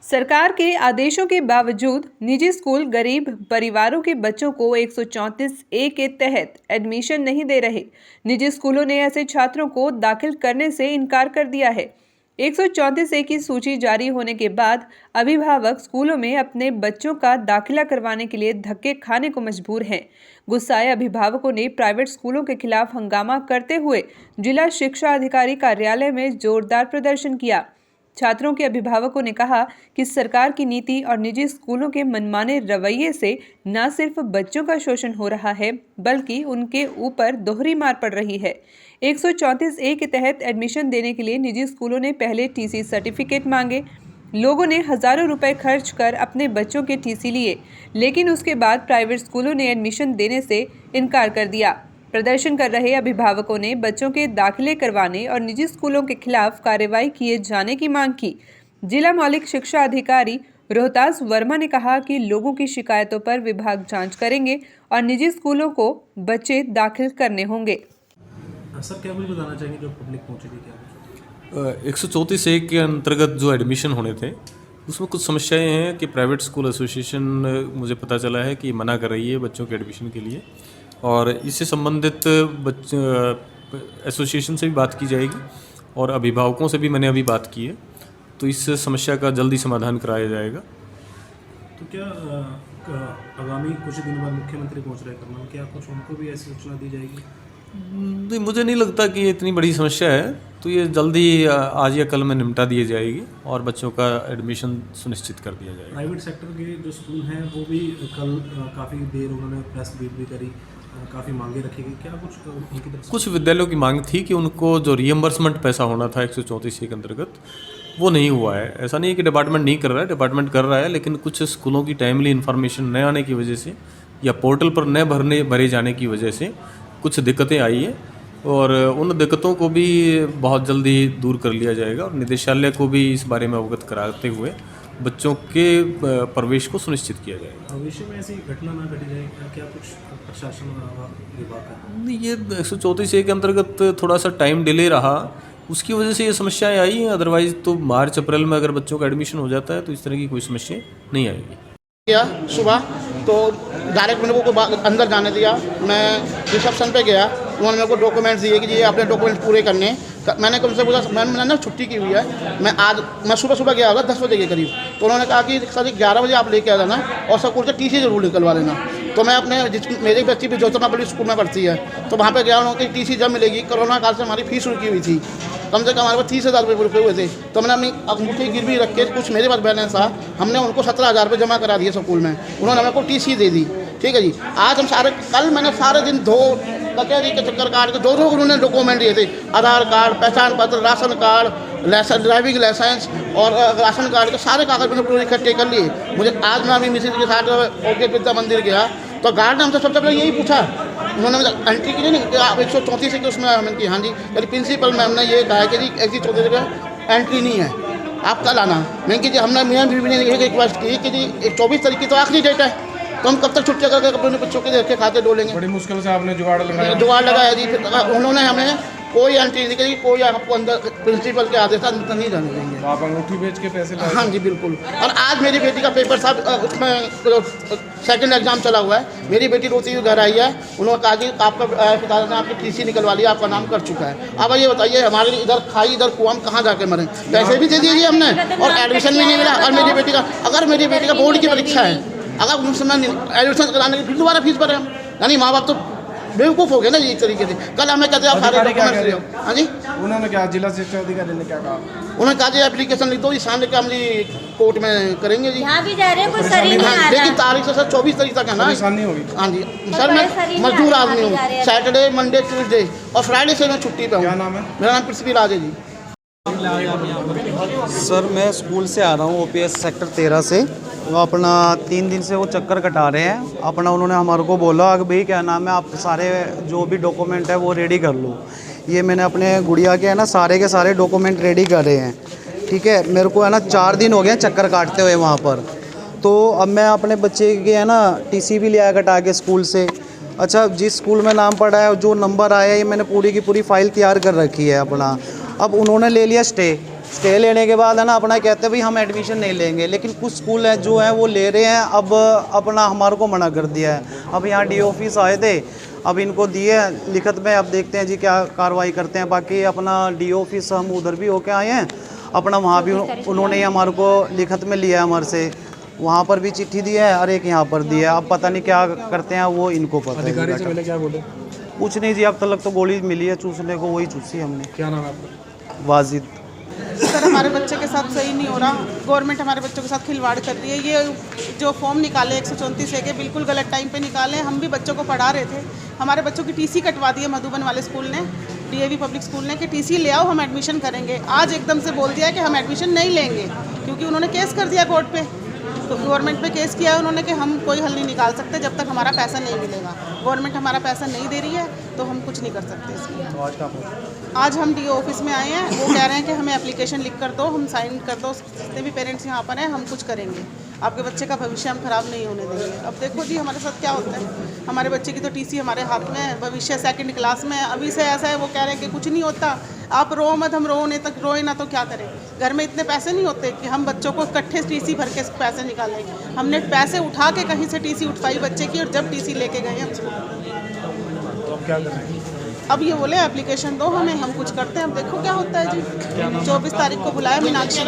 सरकार के आदेशों के बावजूद निजी स्कूल गरीब परिवारों के बच्चों को 134A के तहत एडमिशन नहीं दे रहे। निजी स्कूलों ने ऐसे छात्रों को दाखिल करने से इनकार कर दिया है। 134A की सूची जारी होने के बाद अभिभावक स्कूलों में अपने बच्चों का दाखिला करवाने के लिए धक्के खाने को मजबूर हैं। गुस्साए अभिभावकों ने प्राइवेट स्कूलों के खिलाफ हंगामा करते हुए जिला शिक्षा अधिकारी कार्यालय में जोरदार प्रदर्शन किया। छात्रों के अभिभावकों ने कहा कि सरकार की नीति और निजी स्कूलों के मनमाने रवैये से न सिर्फ बच्चों का शोषण हो रहा है बल्कि उनके ऊपर दोहरी मार पड़ रही है। 134A के तहत एडमिशन देने के लिए निजी स्कूलों ने पहले टीसी सर्टिफिकेट मांगे। लोगों ने हजारों रुपए खर्च कर अपने बच्चों के टीसी लिए, लेकिन उसके बाद प्राइवेट स्कूलों ने एडमिशन देने से इनकार कर दिया। प्रदर्शन कर रहे अभिभावकों ने बच्चों के दाखिले करवाने और निजी स्कूलों के खिलाफ कार्रवाई किए जाने की मांग की। जिला मौलिक शिक्षा अधिकारी रोहतास वर्मा ने कहा कि लोगों की शिकायतों पर विभाग जांच करेंगे और निजी स्कूलों को बच्चे दाखिल करने होंगे। सर, क्या कुछ बताना चाहेंगे जो पब्लिक पहुंचेगी? क्या 134A के अंतर्गत जो एडमिशन होने थे उसमें कुछ समस्याएं हैं कि प्राइवेट स्कूल एसोसिएशन मुझे पता चला है कि मना कर रही है बच्चों के एडमिशन के लिए, और इससे संबंधित एसोसिएशन से भी बात की जाएगी और अभिभावकों से भी मैंने अभी बात की है, तो इस समस्या का जल्दी समाधान कराया जाएगा। तो क्या आगामी कुछ दिन बाद मुख्यमंत्री पहुंच रहे करनाल, क्या कुछ उनको भी ऐसी सूचना दी जाएगी? नहीं, मुझे नहीं लगता कि ये इतनी बड़ी समस्या है, तो ये जल्दी आज या कल में निपटा दी जाएगी और बच्चों का एडमिशन सुनिश्चित कर दिया जाएगा। प्राइवेट सेक्टर के जो स्कूल हैं वो भी कल काफ़ी देर उन्होंने प्रेस मीट भी करी, काफ़ी मांगे रखी गई, क्या कुछ उनकी तरफ? कुछ विद्यालयों की मांग थी कि उनको जो रियम्बर्समेंट पैसा होना था 134A के अंतर्गत वो नहीं हुआ है। ऐसा नहीं है कि डिपार्टमेंट नहीं कर रहा है, डिपार्टमेंट कर रहा है, लेकिन कुछ स्कूलों की टाइमली इन्फॉर्मेशन न आने की वजह से या पोर्टल पर न भरे जाने की वजह से कुछ दिक्कतें आई हैं, और उन दिक्कतों को भी बहुत जल्दी दूर कर लिया जाएगा और निदेशालय को भी इस बारे में अवगत कराते हुए बच्चों के प्रवेश को सुनिश्चित किया जाएगा। भविष्य में ऐसी घटना ना घटी जाए, क्या कुछ प्रशासन विभाग का? नहीं, ये 134A के अंतर्गत थोड़ा सा टाइम डिले रहा, उसकी वजह से ये समस्याएं आई हैं। अदरवाइज़ तो मार्च अप्रैल में अगर बच्चों का एडमिशन हो जाता है तो इस तरह की कोई समस्या नहीं आएगी। गया सुबह तो डायरेक्ट मेरे को अंदर जाने दिया। मैं रिसेप्शन पे गया, उन्होंने मेरे को डॉक्यूमेंट्स दिए कि ये अपने डॉक्यूमेंट पूरे करने। मैंने उनसे पूछा, मैंने ना छुट्टी की हुई है, मैं सुबह गया होगा 10 बजे के करीब, तो उन्होंने कहा कि सर 11 बजे आप लेके आ जाना और स्कूल से टीसी जरूर निकलवा लेना। तो मैं अपने मेरी बच्ची भी ज्योतिर्मा पब्लिक स्कूल में पढ़ती है, तो वहाँ पे गया, उन्होंने टीसी जब मिलेगी। कोरोना काल से हमारी फीस रुकी हुई थी, कम से कम हमारे पास 30,000 रुपये हुए थे, तो मैंने अपनी अंगूठी गिरवी रख के कुछ मेरे पास बैलेंस था, हमने उनको 17,000 रुपये जमा करा दिए स्कूल में, उन्होंने मेरे को टीसी दे दी। ठीक है जी। आज हम कल मैंने सारे दिन कचहरी के चक्कर काट के जो उन्होंने डॉक्यूमेंट दिए थे, आधार कार्ड, पहचान पत्र, राशन कार्ड, ड्राइविंग लाइसेंस और राशन कार्ड के सारे कागज मैंने पूरे इकट्ठे कर लिए। मुझे आज मैं अभी मिसिज के साथ ओके विद्या मंदिर गया, तो गार्ड ने हमसे सबसे पहले यही पूछा, उन्होंने एंट्री की नहीं कि आप 134 की उसमें हमने की, हाँ जी। कल प्रिंसिपल मैम ने ये कहा है कि जी 134 का एंट्री नहीं है, आप कल आना। मैंने कि जी हमने मियाँ बीवी ने एक रिक्वेस्ट की कि जी 24 तारीख की तो आखिरी डेट है, तो हम कब तक छुट्टियाँ करके अपने बच्चों के देख के खाते डोलेंगे? बड़ी मुश्किल से आपने जुगाड़ लगाया जी। उन्होंने हमें कोई एंट्री नहीं करी, कोई आपको अंदर प्रिंसिपल के आदेश अंदर नहीं जाने देंगे। आप अंगूठी बेच के पैसे? हाँ जी बिल्कुल। और आज मेरी बेटी का पेपर साहब उसमें सेकंड एग्जाम चला हुआ है, मेरी बेटी रोती हुई घर आई है, उन्होंने कहा कि आपका पिताजी ने आपकी टीसी निकलवा लिया, आपका नाम कर चुका है। अब ये बताइए, हमारे इधर खाई इधर कुआं, कहाँ जाके मरें? पैसे भी दे दिए हमने और एडमिशन भी नहीं मिला। और मेरी बेटी का बोर्ड की परीक्षा है, अगर उस समय एडमिशन कराने की फिर दोबारा फीस भरें हम, यानी माँ बाप तो बेवकूफ़ हो गए ना जी एक तरीके से। कल हमें कहते हैं आप सारे डॉक्यूमेंट्स ले आओ। हाँ जी, उन्होंने क्या, जिला शिक्षा अधिकारी ने क्या कहा? उन्होंने कहा जी एप्लीकेशन लिख दो, सामने के हम जी कोर्ट में करेंगे जी। यहाँ भी जा रहे हैं, कोई सर नहीं आ रहा। लेकिन तारीख से सर 24 तारीख तक है ना। परेशानी होगी? हाँ जी सर, मैं मजदूर आदमी हूँ, सैटरडे मंडे ट्यूसडे और फ्राइडे से मैं छुट्टी पे हूँ। क्या नाम है? मेरा नाम पृथ्वीराज है जी। सर मैं स्कूल से आ रहा हूँ, OPS सेक्टर 13 से। वो अपना 3 दिन से वो चक्कर कटा रहे हैं अपना। उन्होंने हमारे को बोला कि भाई क्या नाम है, आप सारे जो भी डॉक्यूमेंट है वो रेडी कर लो। ये मैंने अपने गुड़िया के है ना सारे के सारे डॉक्यूमेंट रेडी कर रहे हैं। ठीक है, मेरे को है ना 4 दिन हो गए चक्कर काटते हुए वहाँ पर। तो अब मैं अपने बच्चे के है ना TC भी लिया कटा के स्कूल से। अच्छा, जिस स्कूल में नाम पड़ा है, जो नंबर आया है, ये मैंने पूरी की पूरी फाइल तैयार कर रखी है अपना। अब उन्होंने ले लिया स्टे, स्टे लेने के बाद है ना अपना कहते हैं भाई हम एडमिशन नहीं लेंगे, लेकिन कुछ स्कूल हैं जो हैं वो ले रहे हैं। अब अपना हमारे को मना कर दिया है। अब यहाँ डी ऑफिस आए थे, अब इनको दिए लिखत में, अब देखते हैं जी क्या कार्रवाई करते हैं। बाकी अपना डी ऑफिस हम उधर भी होके आए हैं, अपना वहाँ भी उन्होंने ही हमारे को लिखत में लिया है हमारे से, वहाँ पर भी चिट्ठी दी है और एक यहाँ पर दी है। अब पता नहीं क्या करते हैं वो इनको पता है। अधिकारी से पहले क्या बोले? कुछ नहीं जी, अब तक तो गोली मिली है चूसने को, वही चूसी हमने। क्या नाम है आपका? वाजिद। सर हमारे बच्चे के साथ सही नहीं हो रहा, गवर्नमेंट हमारे बच्चों के साथ खिलवाड़ कर रही है। ये जो फॉर्म निकाले 134 के बिल्कुल गलत टाइम पे निकाले। हम भी बच्चों को पढ़ा रहे थे, हमारे बच्चों की टीसी कटवा दी है मधुबन वाले स्कूल ने, डीएवी पब्लिक स्कूल ने, कि टीसी ले आओ हम एडमिशन करेंगे। आज एकदम से बोल दिया कि हम एडमिशन नहीं लेंगे, क्योंकि उन्होंने केस कर दिया कोर्ट पे। तो गवर्नमेंट पे केस किया है उन्होंने कि हम कोई हल नहीं निकाल सकते जब तक हमारा पैसा नहीं मिलेगा। गवर्नमेंट हमारा पैसा नहीं दे रही है तो हम कुछ नहीं कर सकते इसमें। आज हम डीओ ऑफिस में आए हैं, वो कह रहे हैं कि हमें एप्लीकेशन लिख कर दो, हम साइन कर दो, जितने भी पेरेंट्स यहाँ पर हैं हम कुछ करेंगे, आपके बच्चे का भविष्य हम खराब नहीं होने देंगे। अब देखो जी हमारे साथ क्या होता है। हमारे बच्चे की तो टीसी हमारे हाथ में है, भविष्य 2nd क्लास में है। अभी से ऐसा है, वो कह रहे हैं कि कुछ नहीं होता, आप रो मत, हम रोने तक रोए ना तो क्या करें। घर में इतने पैसे नहीं होते कि हम बच्चों को इकट्ठे टीसी भर के पैसे निकालेंगे। हमने पैसे उठा के कहीं से टीसी उठवाई बच्चे की, और जब टीसी लेके गए हम स्कूल। तो अब क्या कर रहे हैं? अब ये बोले एप्लीकेशन दो हमें, हम कुछ करते हैं। अब देखो क्या होता है जी। 24 तारीख को बुलाया मीनाक्षी